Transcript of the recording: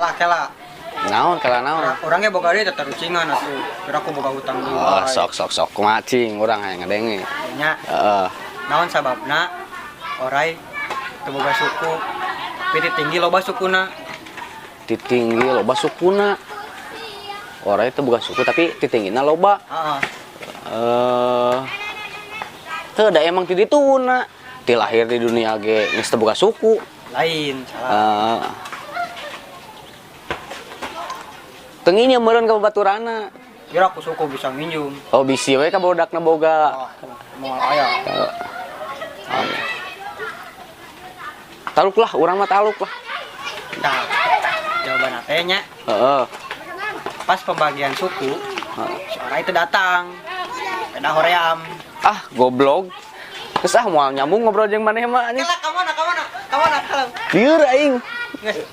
tak kela. Naon kala naon? Orangnya boga dia tetap rucingan atuh. Kira aku boga hutang dulu. Oh, sok kumacing urang hayang ngadenge. Nya. Heeh. Naon sababna? Orai teu boga suku. Tapi tinggi loba sukuna. Titinggi loba sukuna. Orai teu boga suku tapi titinggina loba. Heeh. Teu da emang ti dituna. Ti lahir di dunia ge geus teu boga suku. Lain salah. Tenginya meureun ka baturana. Kira aku suku bisa minjum. Oh bisi we ka bodakna boga. Moal aya. Taluk lah, urang mah taluk lah. Nah, jawaban teh nya. Heeh. Pas pembagian suku, si Orai itu datang. Kena hoream. Ah, goblok. Geus moal nyambung ngobrol jeung maneh mah anjing. Kela, kamana. Lieur aing. Geus.